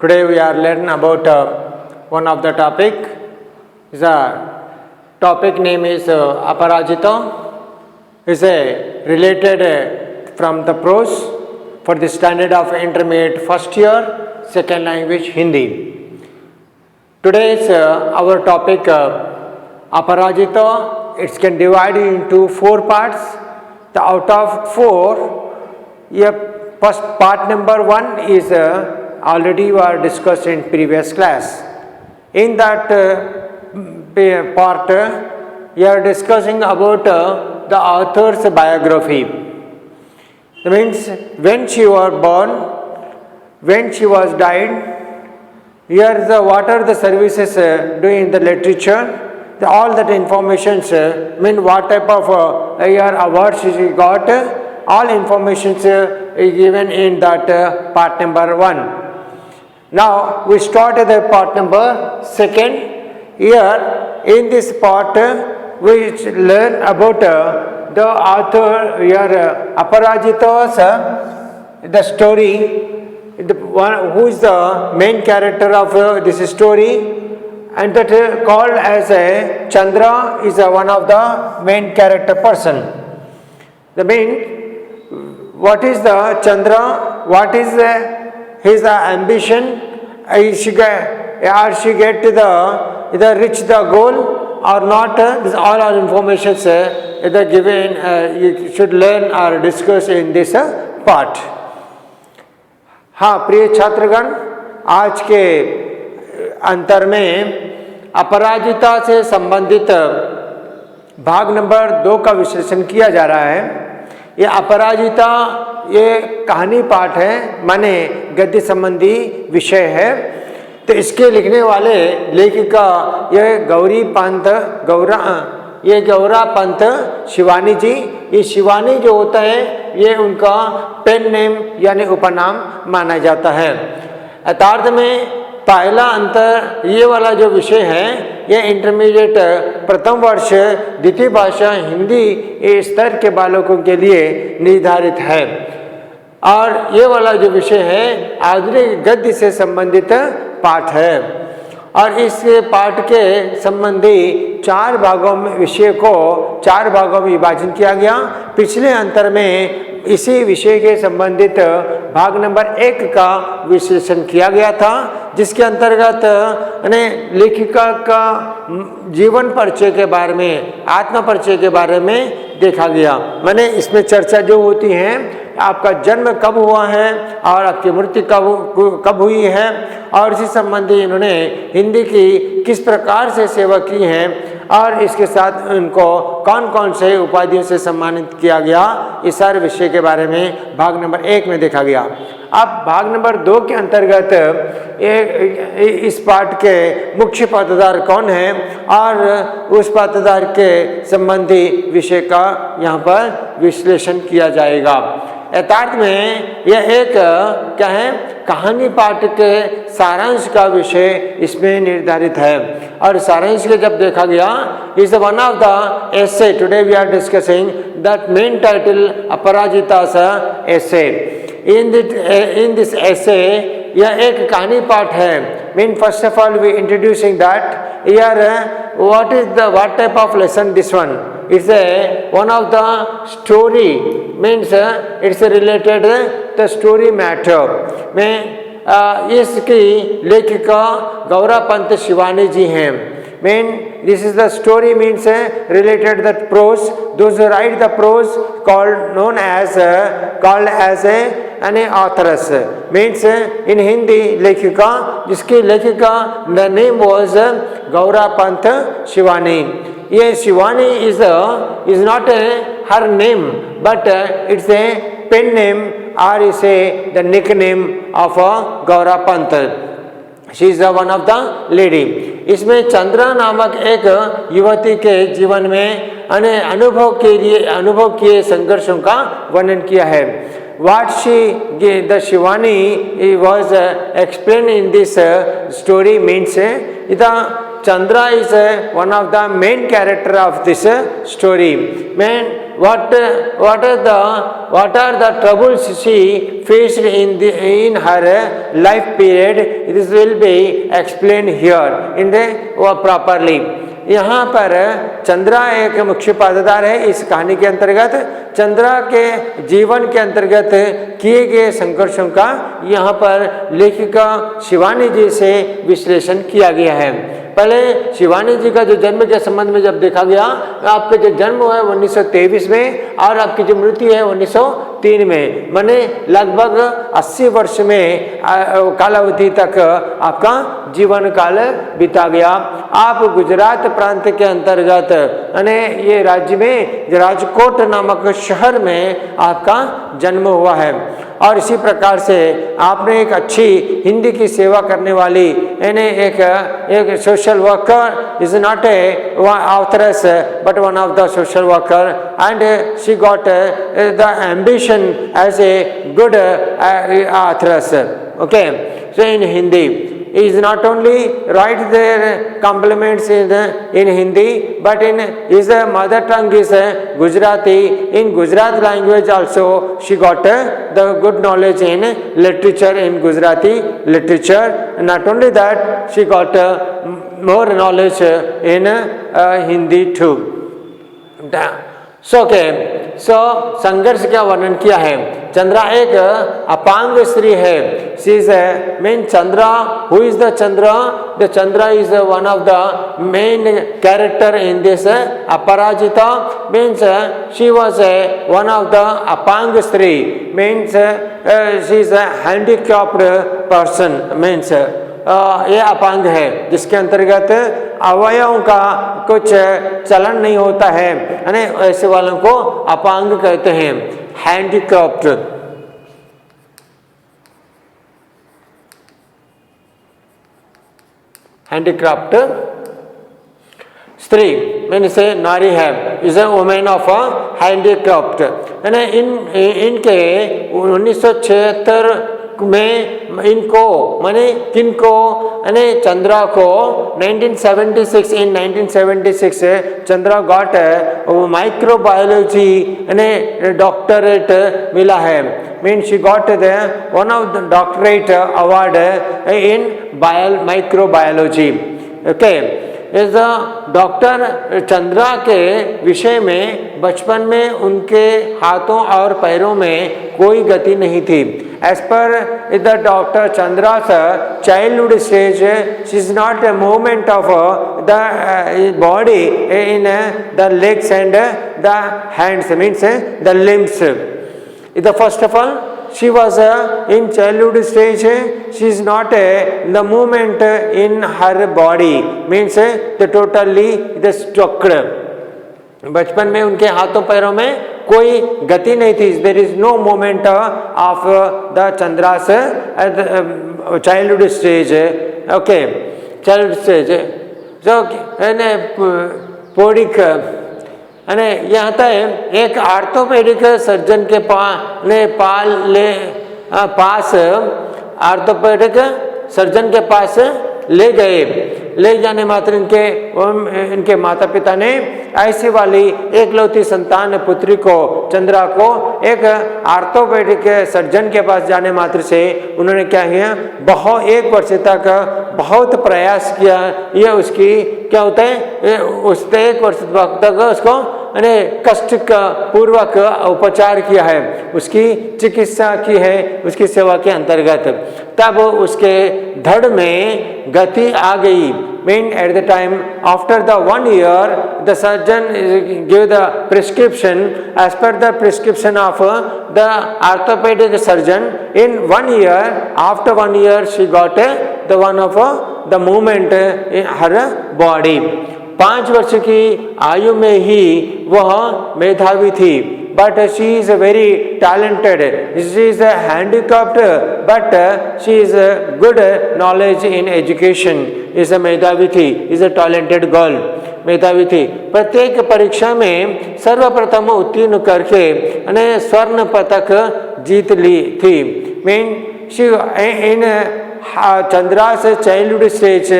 Today we are learning about one of the topic. The topic name is Aparajita. Is a related from the prose for the standard of intermediate first year, second language Hindi. Today's our topic Aparajita. It can divide into four parts. The out of four, first part number one is already were discussed in previous class. In that part, we are discussing about the author's biography. That means when she was born, when she was died, here what are the services doing in the literature. All that information mean what type of awards she got. All information is given in that part number one. Now we started the part number second. Here in this part we learn about the author here Aparajita's the story, the one who is the main character of this story, and that called as a Chandra is one of the main character person. The main, what is the Chandra? What is his ambition? She get the reach the goal or not? This all our information either given. You should learn or discuss in this part. हाँ प्रिय छात्रगण, आज के अंतर में अपराजिता से संबंधित भाग number 2 का विश्लेषण किया जा रहा है। ये अपराजिता ये कहानी पाठ है, माने गद्य संबंधी विषय है। तो इसके लिखने वाले लेखिका ये गौरा पंत शिवानी जी। ये शिवानी जो होता है ये उनका पेन नेम यानी उपनाम माना जाता है। यथार्थ में पहला अंतर ये वाला जो विषय है ये इंटरमीडिएट प्रथम वर्ष द्वितीय भाषा हिंदी स्तर के बालकों के लिए निर्धारित है, और ये वाला जो विषय है आधुनिक गद्य से संबंधित पाठ है। और इस पाठ के संबंधी 4 भागों में विषय को 4 भागों में विभाजन किया गया। पिछले अंतर में इसी विषय के संबंधित भाग नंबर 1 का विश्लेषण किया गया था, जिसके अंतर्गत लेखिका का जीवन परिचय के बारे में, आत्म परिचय के बारे में देखा गया। मैंने इसमें चर्चा जो होती है आपका जन्म कब हुआ है और आपकी मृत्यु कब हुई है, और इसी संबंधी इन्होंने हिंदी की किस प्रकार से सेवा की है, और इसके साथ उनको कौन कौन से उपाधियों से सम्मानित किया गया, इस सारे विषय के बारे में भाग नंबर 1 में देखा गया। अब भाग नंबर 2 के अंतर्गत इस पाठ के मुख्य पात्रधार कौन है और उस पात्रधार के संबंधी विषय का यहाँ पर विश्लेषण किया जाएगा। यथार्थ में यह एक क्या है, कहानी पाठ के सारांश का विषय इसमें निर्धारित है। और सारांश के जब देखा गया, is one of the essay. Today we are discussing that main title Aparajita's essay. In this essay यह एक कहानी पाठ है। Mean first of all we introducing that here what type of lesson this one. It's one of the story, means it's related the story matter में इसकी लेखिका गौरा पंत शिवानी जी हैं। Mean this is the story, means related that prose. Those who write the prose called as an authoress, means in Hindi लेखिका, जिसकी लेखिका the name was Gaura Pant Shivani. ये Shivani is not her name, but it's a pen name or is the nickname of Gaura Pant. She is one of the lady. इसमें चंद्रा नामक एक युवती के जीवन में अनुभव किए संघर्षों का वर्णन किया है। What the Shivani was explained in this story means the Chandra is one of the main character of this story. what are the troubles she faced in her life period, this will be explained here in the properly. यहाँ पर चंद्रा एक मुख्य पात्रधार है। इस कहानी के अंतर्गत चंद्रा के जीवन के अंतर्गत किए गए संघर्षों का यहाँ पर लेखिका शिवानी जी से विश्लेषण किया गया है। पहले शिवानी जी का जो जन्म के संबंध में जब देखा गया, आपका जो जन्म हुआ है 1923 में और आपकी जो मृत्यु है 1903 में, माने लगभग 80 वर्ष में कालावधि तक आपका जीवन काल बिता गया। आप गुजरात प्रांत के अंतर्गत यानी ये राज्य में राजकोट नामक शहर में आपका जन्म हुआ है और इसी प्रकार से आपने एक अच्छी हिंदी की सेवा करने वाली यानी एक social worker, is not a authoress but one of the social worker, and she got the ambition as a good authoress. Okay, so in Hindi is not only write their compliments in Hindi, but in his mother tongue is Gujarati. In Gujarat language also she got the good knowledge in literature, in Gujarati literature. Not only that, she got more knowledge in Hindi too. सो संघर्ष का वर्णन किया है। चंद्रा एक अपांग स्त्री है। She is main Chandra. Who is the Chandra? The Chandra is one of the main character in this Aparajita. Means she was one of the अपांग स्त्री। Means she is handicapped person. Means ये अपांग है जिसके अंतर्गत अवयवों का कुछ चलन नहीं होता है, यानी ऐसे वालों को अपांग कहते हैं, हैंडीकैप्ड। हैंडीक्राफ्ट स्त्री मीन से नारी है, is a women of handicraft. यानी इनके 1976 में इनको माने किनको यानी चंद्रा को 1976 इन 1976 चंद्रा गॉट माइक्रोबायोलॉजी यानी डॉक्टरेट मिला है। Mean she got the one of the doctorate award in microbiology. Okay, इस डॉक्टर चंद्रा के विषय में बचपन में उनके हाथों और पैरों में कोई गति नहीं थी। As per the Dr. Chandra's childhood stage, she is not a movement of the body in the legs and the hands, means the limbs. The first of all, she was in childhood stage. She is not the movement in her body, means the totally the structure. बचपन में उनके हाथों पैरों में कोई गति नहीं थी। There is no moment of the Chandra's childhood stage. Okay, childhood stage जो पोडिक यानी यहाँ तक एक आर्थोपेडिक सर्जन के पास आर्थोपेडिक सर्जन के पास ले गए। ले जाने मात्र इनके माता पिता ने ऐसी वाली एकलौती संतान पुत्री को चंद्रा को एक आर्थोपेडिक सर्जन के पास जाने मात्र से उन्होंने क्या किया, बहुत 1 वर्ष तक बहुत प्रयास किया। यह उसकी क्या होता है, उसने 1 वर्ष तक उसको कष्ट का पूर्वक उपचार किया है, उसकी चिकित्सा की है उसकी सेवा के अंतर्गत। तब उसके धड़ में गति आ गई। Mean at the time after the 1 year the surgeon gave the prescription. As per the prescription of the orthopedic surgeon, in 1 year, after 1 year she got the one of the movement in her body. 5 वर्ष की आयु में ही वह मेधावी थी। But she is very talented. She is handicapped, but she is good knowledge in education. is a मेधावी थी, is a talented girl. मेधावी थी। प्रत्येक परीक्षा में सर्वप्रथम उत्तीर्ण करके स्वर्ण पदक जीत ली थी। Mean she in Chandra's childhood stage,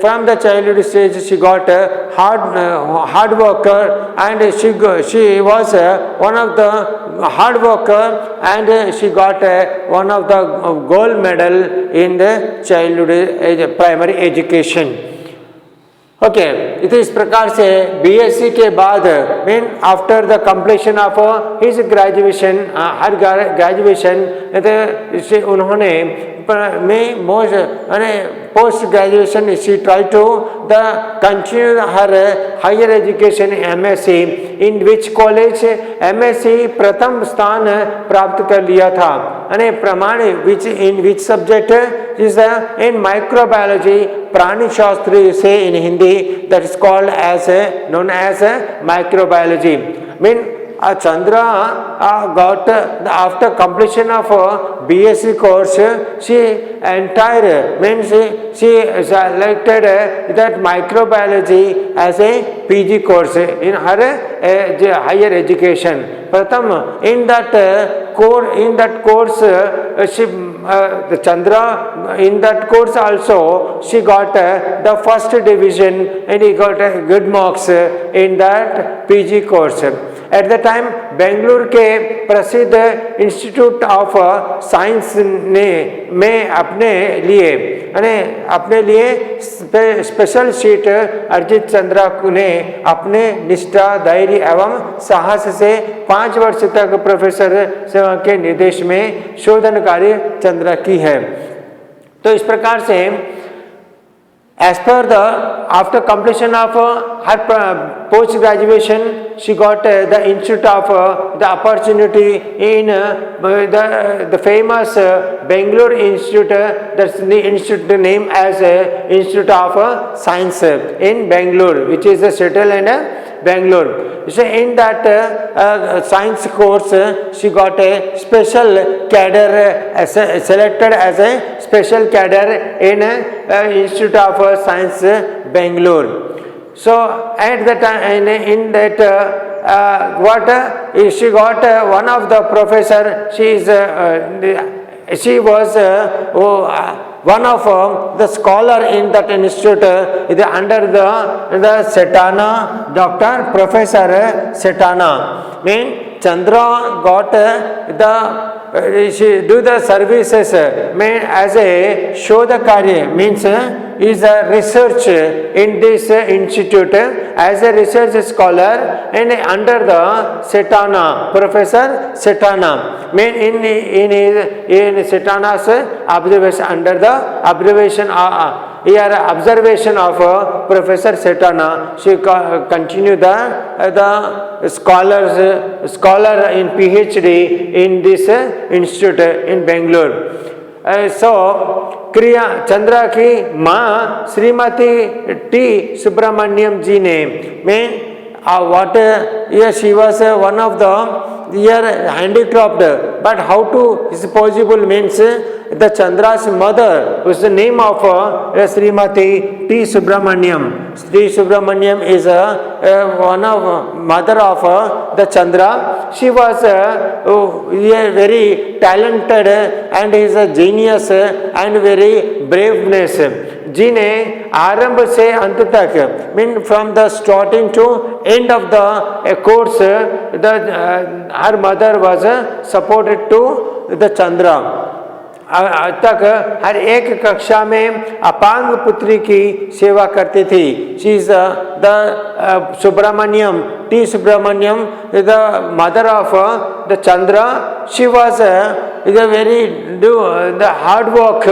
from the childhood stage she got hard worker, and she was one of the hard worker, and she got one of the gold medal in the childhood primary education. Okay तो इस प्रकार से BSc के बाद mean after the completion of his graduation, her graduation से उन्होंने में most post graduation she try to the continue her higher education MSc, in which college MSc प्रथम स्थान प्राप्त कर लिया था, અને પ્રમાણે which in which subject is in microbiology, प्राणी शास्त्र से in Hindi, that is called as known as microbiology. Mean Chandra got after completion of BSc course, she entire means she selected that microbiology as a PG course in her higher education. Pratham in that course she Chandra in that course also she got the first division, and he got good marks in that PG course. At the time Bengaluru के प्रसिद्ध institute of science ने में अपने लिए special seat अर्जित चंद्रा ने अपने निष्ठा, धैर्य एवं साहस से 5 वर्ष तक प्रोफेसर सेवा के निर्देश में शोधन कार्य चंद्रा की है. तो इस प्रकार से as per the after completion of her post graduation, she got the institute of the opportunity in the famous Bangalore Institute, that's the institute name as Institute of Science in Bangalore, which is settled in Bangalore. So in that science course she got a special cadre, selected as a special cadre in Institute of Science Bangalore. So at the time in that she got one of the professor, she was one of the scholar in that institute under the Setana, Dr. Professor Setana. Mean Chandra got she do the services mean as a shodha karya, means is a research in this institute as a research scholar and under the Setana, Professor Setana. Mean in Setana's observation, under the observation of Professor Setana, she continue the scholar in PhD in this institute in Bangalore. So क्रिया चंद्रा की माँ Shrimati T Subramaniam जी ने what she was one of the handicraft, but how to is possible means the Chandra's mother was the name of Srimati T. Subramaniam. T. Subramaniam is one of mother of the Chandra. She was very talented and is a genius and very braveness. जिन्हें आरंभ से अंत तक mean from the starting to end of the course her mother was supported to the Chandra. तक हर एक कक्षा में अपांग पुत्री की सेवा करती थी. She is the Subramaniam T Subramaniam the mother of the Chandra. She was is a very the hard work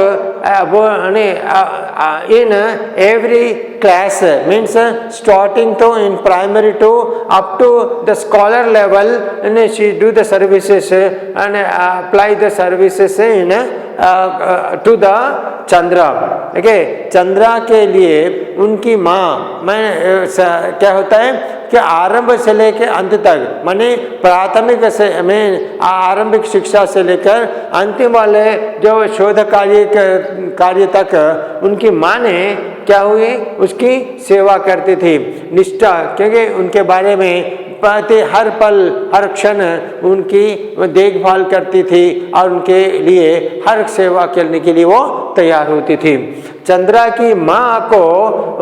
in every class, means starting to in primary to up to the scholar level, and she do the services and apply the services in to the Chandra. Okay, Chandra के लिए उनकी माँ क्या होता है कि आरंभ से लेकर अंत तक माने प्राथमिक से आरंभिक शिक्षा से लेकर अंतिम वाले जो शोध कार्य तक उनकी माँ ने क्या हुई उसकी सेवा करती थी. निष्ठा, क्योंकि उनके बारे में पति हर पल हर क्षण उनकी देखभाल करती थी और उनके लिए हर सेवा करने के लिए वो तैयार होती थी। चंद्रा की माँ को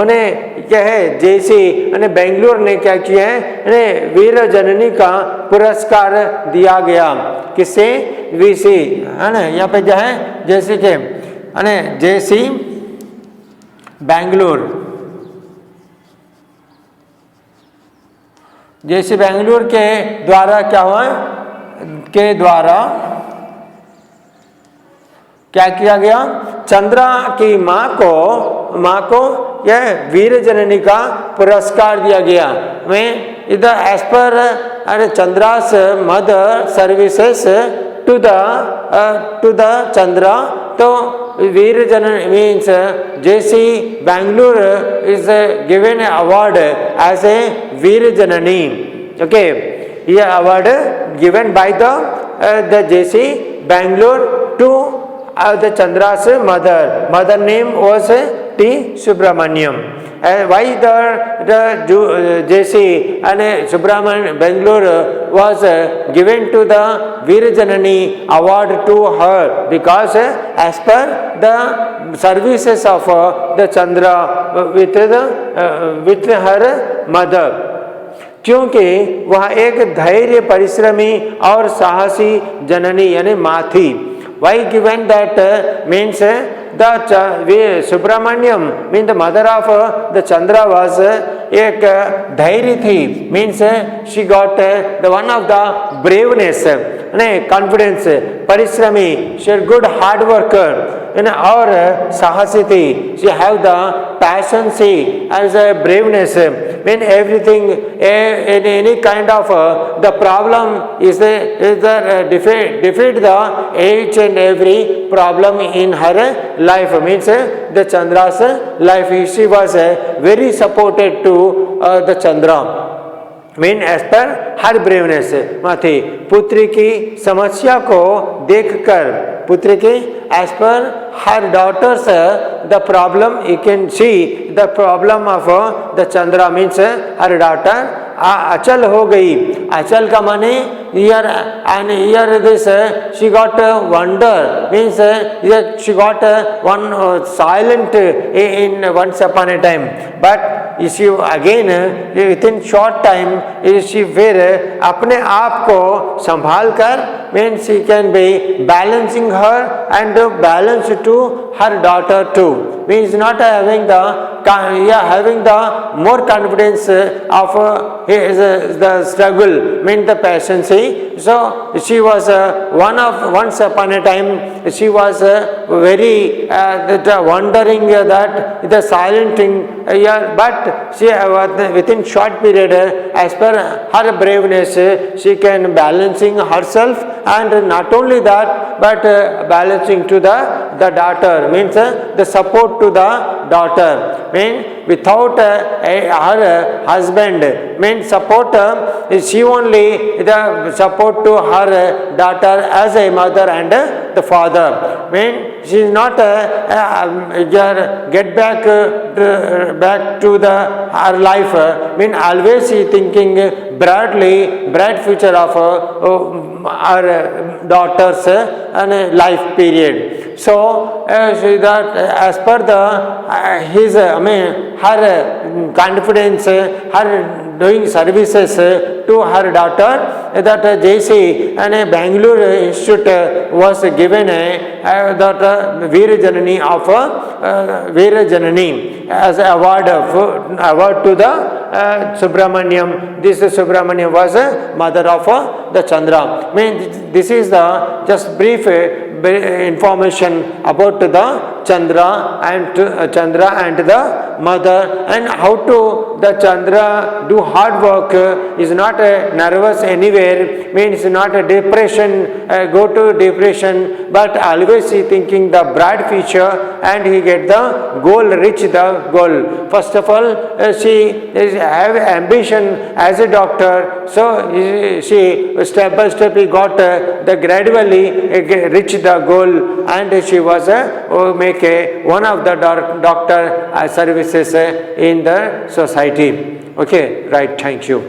उन्हें क्या है, जैसे उन्हें बेंगलुरु ने क्या किया है, उन्हें वीर जननी का पुरस्कार दिया गया। किससे? वीसी, है ना, यहाँ पे जो है जैसे कि जैसी बेंगलुरु, जैसे बेंगलुरु के द्वारा क्या हुआ, के द्वारा क्या किया गया, चंद्रा की माँ को यह वीर जननी का पुरस्कार दिया गया। में इधर एज पर Chandra's mother services to the Chandra, तो Veer Janani means JC Bengaluru is given award as a Veer Janani. Okay, ये award given by the JC Bengaluru to the Chandra's mother name was T. Subramaniam. And why the JC and Subramaniam Bangalore was given to the Veer Janani award to her, because as per the services of the Chandra with her mother, क्योंकि वह एक धैर्य परिश्रमी और साहसी जननी यानी माँ थी। Why given that means the Subramaniam means the mother of the Chandra was एक धैर्य थी, means she got the one of the braveness, confidence, परिश्रमी, she good hard worker, और साहसी थी, she have the passion, she as a braveness, when everything in any kind of the problem is the defeat the each and every problem in her life, means the Chandra's life, she was very supported to the Chandra, mean as per her braveness थी। पुत्री की समस्या को देखकर, पुत्री की as per her daughters the problem, you can see the problem of the Chandra means her daughter अचल हो गई। अचल का माने here and here this she got wonder, means she got one silent in once upon a time, but she again within short time she फिर अपने आप को संभाल कर, means she can be balancing her and balance to her daughter too, means not having the more confidence of the struggle, means the patience. So she was once upon a time she was very wondering that the silent thing, but she within short period as per her braveness she can balancing herself, and not only that but balancing to the daughter, means the support to the daughter, mean without her husband, means support she only the support to her daughter as a mother and the father, mean she is not get back to the her life, mean always she thinking bright future of our daughter's life period. So that as per the his her confidence, her doing services to her daughter, that JC and Bangalore Institute was given that Veer Janani of Veer Janani as award to the Subramaniam. This Subramaniam was mother of the Chandra. I mean, this is the just brief information about the Chandra and the mother, and how to the Chandra do hard work, is not nervous anywhere, means not a depression, go to depression, but always he thinking the bright future and he get the goal, reach the goal. First of all she have ambition as a doctor, so she step by step he got the gradually reach the goal, and she was make one of the doctor services in the society. Okay, right, thank you.